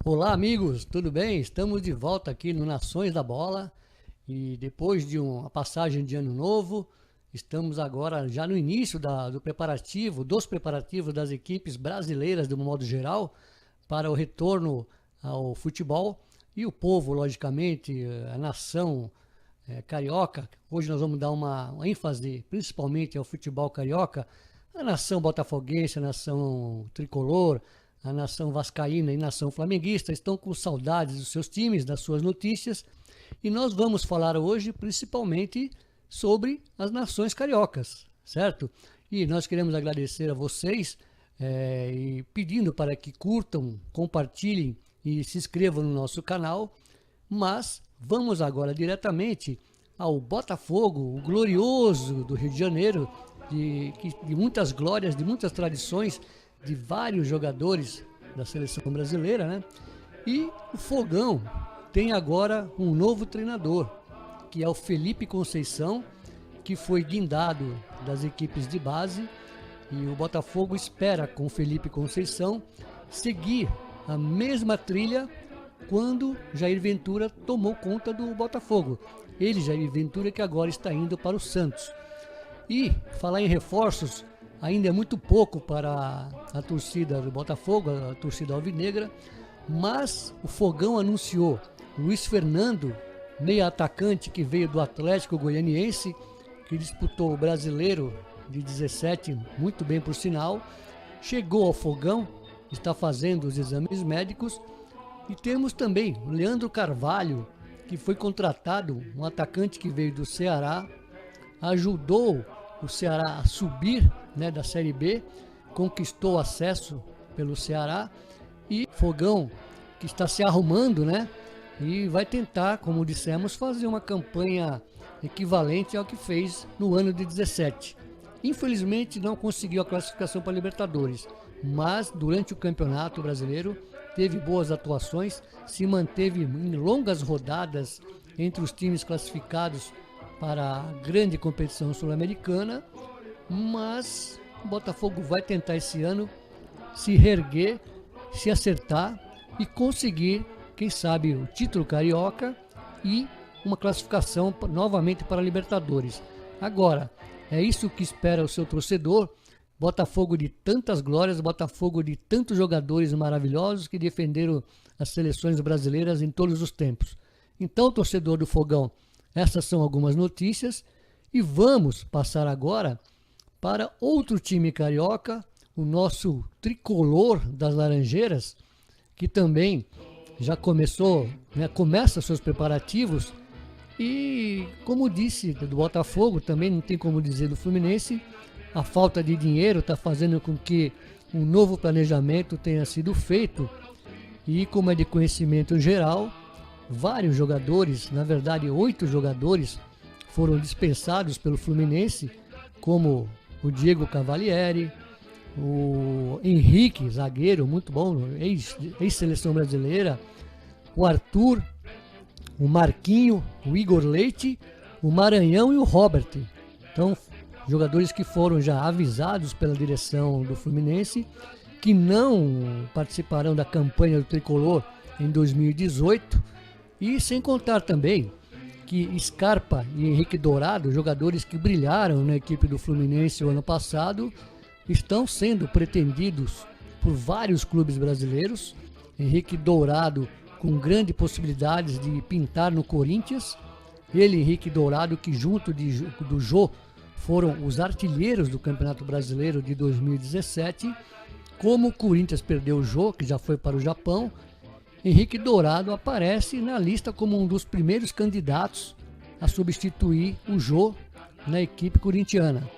Olá, amigos, tudo bem? Estamos de volta aqui no Nações da Bola e depois de uma passagem de ano novo, estamos agora já no início dos preparativos das equipes brasileiras de um modo geral para o retorno ao futebol e o povo, logicamente, a nação carioca. Hoje nós vamos dar uma ênfase principalmente ao futebol carioca, a nação botafoguense, a nação tricolor, a nação vascaína e a nação flamenguista estão com saudades dos seus times, das suas notícias, e nós vamos falar hoje principalmente sobre as nações cariocas, certo? E nós queremos agradecer a vocês e pedindo para que curtam, compartilhem e se inscrevam no nosso canal, mas vamos agora diretamente ao Botafogo, o glorioso do Rio de Janeiro, de muitas glórias, de muitas tradições, de vários jogadores da seleção brasileira, né? E o Fogão tem agora um novo treinador, que é o Felipe Conceição, que foi guindado das equipes de base, e o Botafogo espera com o Felipe Conceição seguir a mesma trilha quando Jair Ventura tomou conta do Botafogo. Ele, Jair Ventura, que agora está indo para o Santos. E falar em reforços, ainda é muito pouco para a torcida do Botafogo, a torcida alvinegra, mas o Fogão anunciou Luiz Fernando, meia atacante que veio do Atlético Goianiense, que disputou o Brasileiro de 17, muito bem por sinal, chegou ao Fogão, está fazendo os exames médicos, e temos também o Leandro Carvalho, que foi contratado, um atacante que veio do Ceará, ajudou o Ceará a subir, né, da Série B, conquistou acesso pelo Ceará, e Fogão, que está se arrumando, né, e vai tentar, como dissemos, fazer uma campanha equivalente ao que fez no ano de 17. Infelizmente não conseguiu a classificação para a Libertadores, mas durante o Campeonato Brasileiro teve boas atuações, se manteve em longas rodadas entre os times classificados para a grande competição sul-americana, mas o Botafogo vai tentar esse ano se reerguer, se acertar e conseguir, quem sabe, o título carioca e uma classificação novamente para a Libertadores. Agora, é isso que espera o seu torcedor. Botafogo de tantas glórias, Botafogo de tantos jogadores maravilhosos que defenderam as seleções brasileiras em todos os tempos. Então, torcedor do Fogão, essas são algumas notícias e vamos passar agora para outro time carioca, o nosso tricolor das Laranjeiras, que também já começou, né, começa seus preparativos e, como disse do Botafogo, também não tem como dizer do Fluminense, a falta de dinheiro está fazendo com que um novo planejamento tenha sido feito e, como é de conhecimento geral, vários jogadores, na verdade 8 jogadores, foram dispensados pelo Fluminense, como o Diego Cavalieri, o Henrique, zagueiro, muito bom, ex-seleção brasileira, o Arthur, o Marquinho, o Igor Leite, o Maranhão e o Robert. Então, jogadores que foram já avisados pela direção do Fluminense, que não participarão da campanha do Tricolor em 2018, e sem contar também que Scarpa e Henrique Dourado, jogadores que brilharam na equipe do Fluminense o ano passado, estão sendo pretendidos por vários clubes brasileiros. Henrique Dourado com grandes possibilidades de pintar no Corinthians. Ele, Henrique Dourado, que junto do Jô foram os artilheiros do Campeonato Brasileiro de 2017. Como o Corinthians perdeu o Jô, que já foi para o Japão, Henrique Dourado aparece na lista como um dos primeiros candidatos a substituir o Jô na equipe corintiana.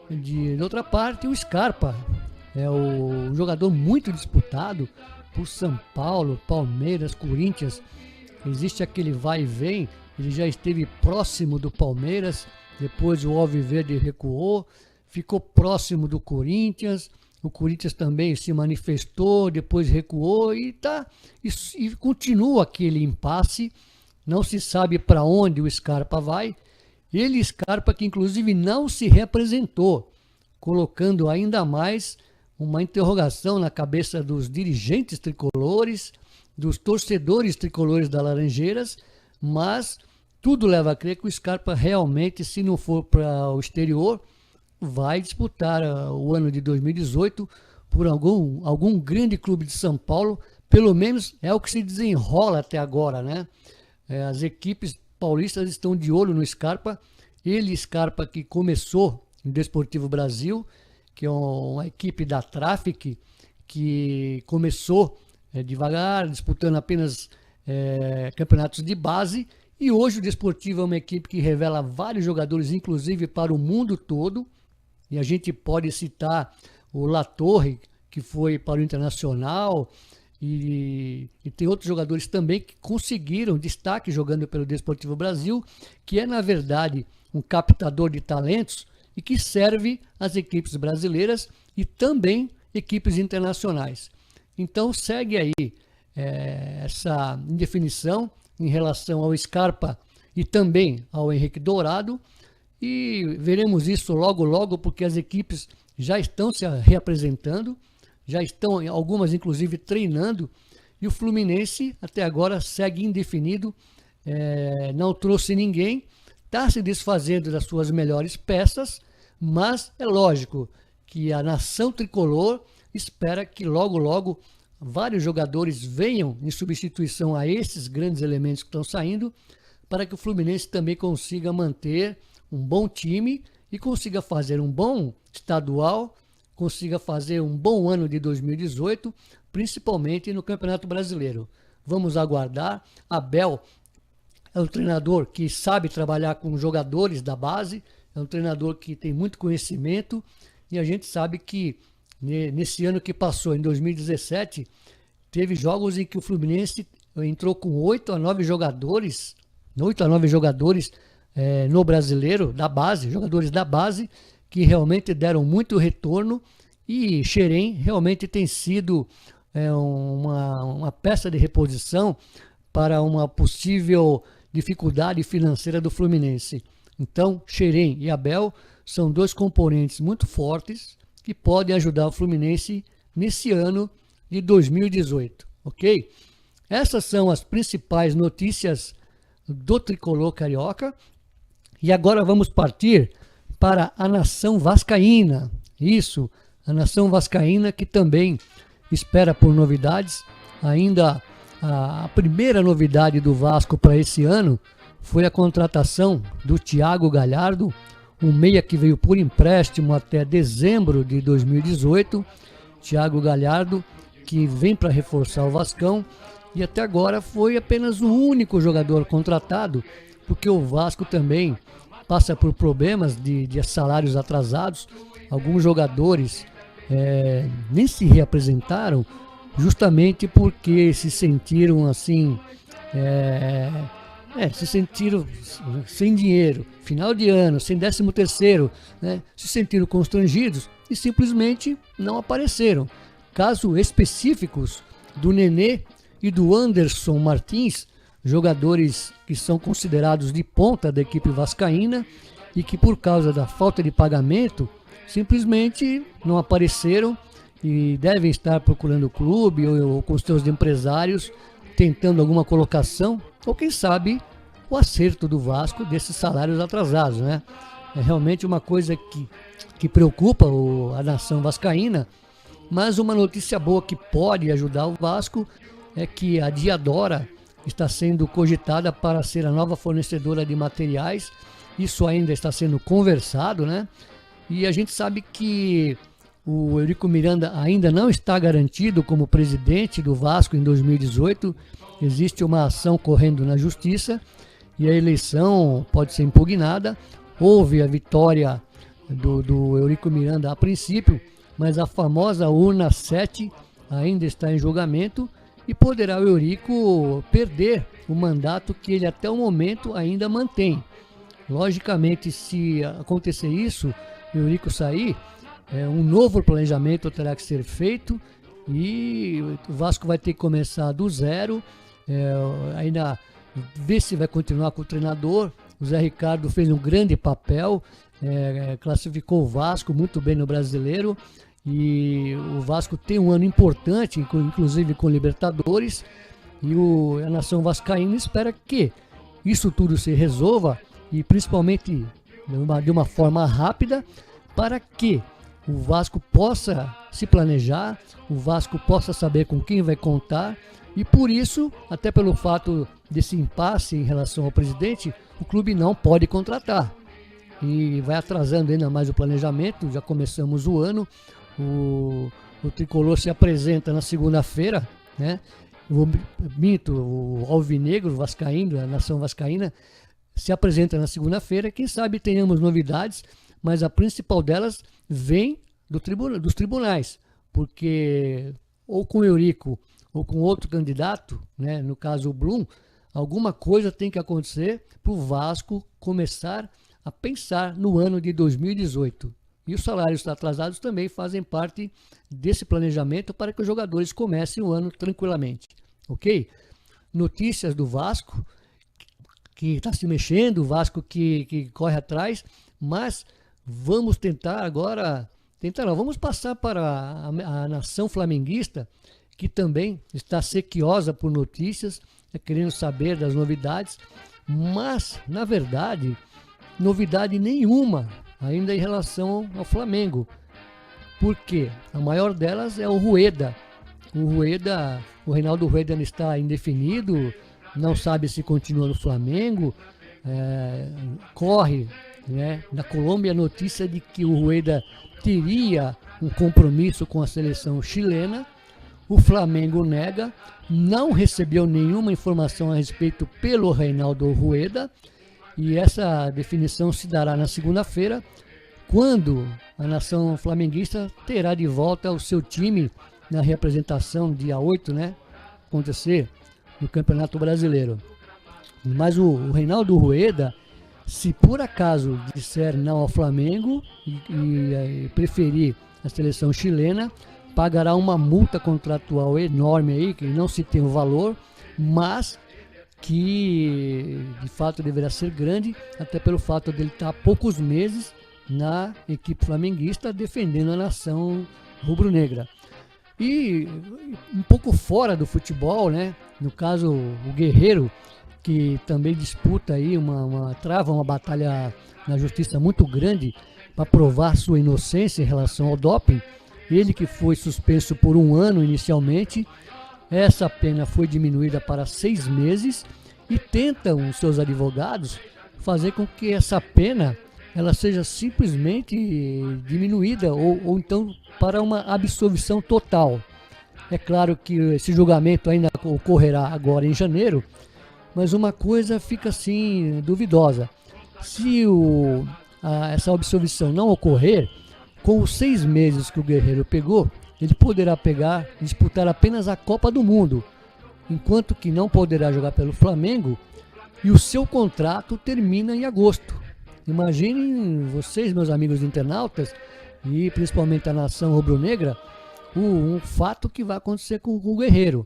De outra parte, o Scarpa é um jogador muito disputado por São Paulo, Palmeiras, Corinthians. Existe aquele vai e vem, ele já esteve próximo do Palmeiras, depois o Alviverde recuou, ficou próximo do Corinthians. O Corinthians também se manifestou, depois recuou e continua aquele impasse. Não se sabe para onde o Scarpa vai. Ele, Scarpa, que inclusive não se representou, colocando ainda mais uma interrogação na cabeça dos dirigentes tricolores, dos torcedores tricolores da Laranjeiras, mas tudo leva a crer que o Scarpa realmente, se não for para o exterior, vai disputar o ano de 2018 por algum grande clube de São Paulo. Pelo menos é o que se desenrola até agora, né? As equipes paulistas estão de olho no Scarpa. Ele, Scarpa, que começou em Desportivo Brasil, que é uma equipe da Traffic, que começou devagar, disputando apenas campeonatos de base, e hoje o Desportivo é uma equipe que revela vários jogadores, inclusive para o mundo todo, e a gente pode citar o Latorre, que foi para o Internacional, e tem outros jogadores também que conseguiram destaque jogando pelo Desportivo Brasil, que é na verdade um captador de talentos e que serve às equipes brasileiras e também equipes internacionais. Então segue aí essa indefinição em relação ao Scarpa e também ao Henrique Dourado, e veremos isso logo logo, porque as equipes já estão se reapresentando, já estão algumas inclusive treinando, e o Fluminense até agora segue indefinido, não trouxe ninguém, está se desfazendo das suas melhores peças, mas é lógico que a nação tricolor espera que logo logo vários jogadores venham em substituição a esses grandes elementos que estão saindo, para que o Fluminense também consiga manter um bom time e consiga fazer um bom estadual, consiga fazer um bom ano de 2018, principalmente no Campeonato Brasileiro. Vamos aguardar. Abel é um treinador que sabe trabalhar com jogadores da base, é um treinador que tem muito conhecimento, e a gente sabe que nesse ano que passou, em 2017, teve jogos em que o Fluminense entrou com 8 a 9 jogadores no Brasileiro, da base, jogadores da base, que realmente deram muito retorno, e Xerém realmente tem sido uma peça de reposição para uma possível dificuldade financeira do Fluminense. Então, Xerém e Abel são dois componentes muito fortes que podem ajudar o Fluminense nesse ano de 2018, ok? Essas são as principais notícias do tricolor carioca, e agora vamos partir para a nação vascaína. Isso, a nação vascaína, que também espera por novidades. Ainda a primeira novidade do Vasco para esse ano foi a contratação do Thiago Galhardo, um meia que veio por empréstimo até dezembro de 2018. Thiago Galhardo, que vem para reforçar o Vascão, e até agora foi apenas o único jogador contratado, porque o Vasco também passa por problemas de salários atrasados. Alguns jogadores nem se reapresentaram, justamente porque se sentiram assim, se sentiram sem dinheiro, final de ano, sem 13º, né? Se sentiram constrangidos e simplesmente não apareceram. Casos específicos do Nenê e do Anderson Martins, jogadores que são considerados de ponta da equipe vascaína e que, por causa da falta de pagamento, simplesmente não apareceram e devem estar procurando o clube ou com os seus empresários, tentando alguma colocação, ou quem sabe o acerto do Vasco desses salários atrasados, né? É realmente uma coisa que preocupa a nação vascaína, mas uma notícia boa que pode ajudar o Vasco é que a Diadora está sendo cogitada para ser a nova fornecedora de materiais. Isso ainda está sendo conversado, né? E a gente sabe que o Eurico Miranda ainda não está garantido como presidente do Vasco em 2018. Existe uma ação correndo na justiça e a eleição pode ser impugnada. Houve a vitória do Eurico Miranda a princípio, mas a famosa urna 7 ainda está em julgamento e poderá o Eurico perder o mandato que ele até o momento ainda mantém. Logicamente, se acontecer isso, o Eurico sair, um novo planejamento terá que ser feito e o Vasco vai ter que começar do zero, ainda ver se vai continuar com o treinador. O Zé Ricardo fez um grande papel, classificou o Vasco muito bem no Brasileiro e o Vasco tem um ano importante, inclusive com Libertadores, e a nação vascaína espera que isso tudo se resolva, e principalmente de uma forma rápida, para que o Vasco possa se planejar, o Vasco possa saber com quem vai contar, e por isso, até pelo fato desse impasse em relação ao presidente, o clube não pode contratar. E vai atrasando ainda mais o planejamento, já começamos o ano, o Tricolor se apresenta na segunda-feira, né? O Alvinegro, o Vascaíno, a nação vascaína, se apresenta na segunda-feira. Quem sabe tenhamos novidades, mas a principal delas vem dos tribunais, porque ou com o Eurico ou com outro candidato, né, no caso o Blum, alguma coisa tem que acontecer para o Vasco começar a pensar no ano de 2018. E os salários atrasados também fazem parte desse planejamento para que os jogadores comecem o ano tranquilamente. Ok? Notícias do Vasco, que está se mexendo, o Vasco que corre atrás, mas vamos tentar agora, vamos passar para a nação flamenguista, que também está sequiosa por notícias, querendo saber das novidades, mas, na verdade, novidade nenhuma ainda em relação ao Flamengo, porque a maior delas é o Rueda. O Reinaldo Rueda está indefinido, não sabe se continua no Flamengo, corre, né, na Colômbia a notícia de que o Rueda teria um compromisso com a seleção chilena. O Flamengo nega, não recebeu nenhuma informação a respeito pelo Reinaldo Rueda, e essa definição se dará na segunda-feira, quando a nação flamenguista terá de volta o seu time na representação dia 8, né, acontecer no Campeonato Brasileiro. Mas o Reinaldo Rueda, se por acaso disser não ao Flamengo e preferir a seleção chilena, pagará uma multa contratual enorme aí, que não se tem o valor, mas que de fato deverá ser grande, até pelo fato dele estar há poucos meses na equipe flamenguista defendendo a nação rubro-negra. E um pouco fora do futebol, né? No caso, o Guerreiro, que também disputa aí trava uma batalha na justiça muito grande para provar sua inocência em relação ao doping. Ele que foi suspenso por 1 ano inicialmente, essa pena foi diminuída para 6 meses e tentam os seus advogados fazer com que essa pena ela seja simplesmente diminuída ou então para uma absolvição total. É claro que esse julgamento ainda ocorrerá agora em janeiro, mas uma coisa fica assim duvidosa. Se essa absolvição não ocorrer, com os 6 meses que o Guerreiro pegou, ele poderá disputar apenas a Copa do Mundo, enquanto que não poderá jogar pelo Flamengo, e o seu contrato termina em agosto. Imaginem vocês, meus amigos internautas, e principalmente a nação rubro-negra, um fato que vai acontecer com o Guerreiro.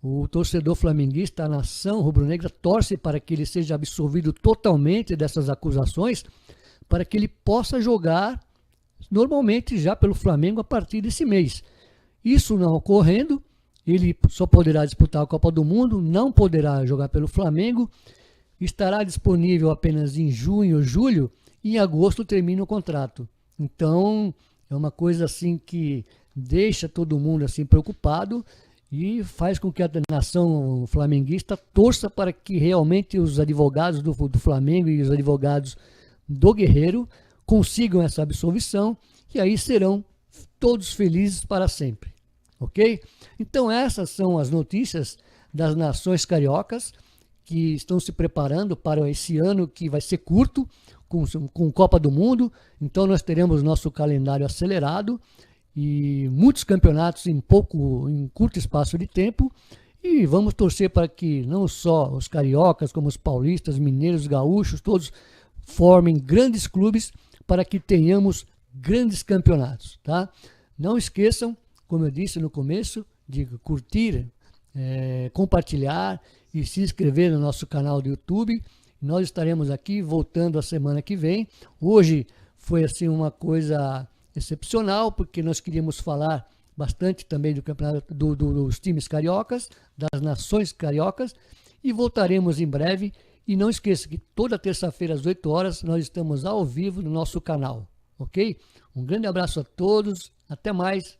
O torcedor flamenguista, a nação rubro-negra, torce para que ele seja absolvido totalmente dessas acusações, para que ele possa jogar normalmente já pelo Flamengo a partir desse mês. Isso não ocorrendo, ele só poderá disputar a Copa do Mundo, não poderá jogar pelo Flamengo, estará disponível apenas em junho ou julho, e em agosto termina o contrato. Então, é uma coisa assim que deixa todo mundo assim preocupado e faz com que a nação flamenguista torça para que realmente os advogados do Flamengo e os advogados do Guerreiro consigam essa absolvição, e aí serão todos felizes para sempre, ok? Então essas são as notícias das nações cariocas que estão se preparando para esse ano que vai ser curto, com Copa do Mundo. Então nós teremos nosso calendário acelerado e muitos campeonatos em curto espaço de tempo, e vamos torcer para que não só os cariocas, como os paulistas, mineiros, gaúchos, todos formem grandes clubes para que tenhamos grandes campeonatos, tá? Não esqueçam, como eu disse no começo, de curtir, compartilhar e se inscrever no nosso canal do YouTube. Nós estaremos aqui voltando a semana que vem. Hoje foi assim uma coisa excepcional, porque nós queríamos falar bastante também do campeonato dos times cariocas, das nações cariocas, e voltaremos em breve. E não esqueça que toda terça-feira às 8 horas nós estamos ao vivo no nosso canal, ok? Um grande abraço a todos, até mais.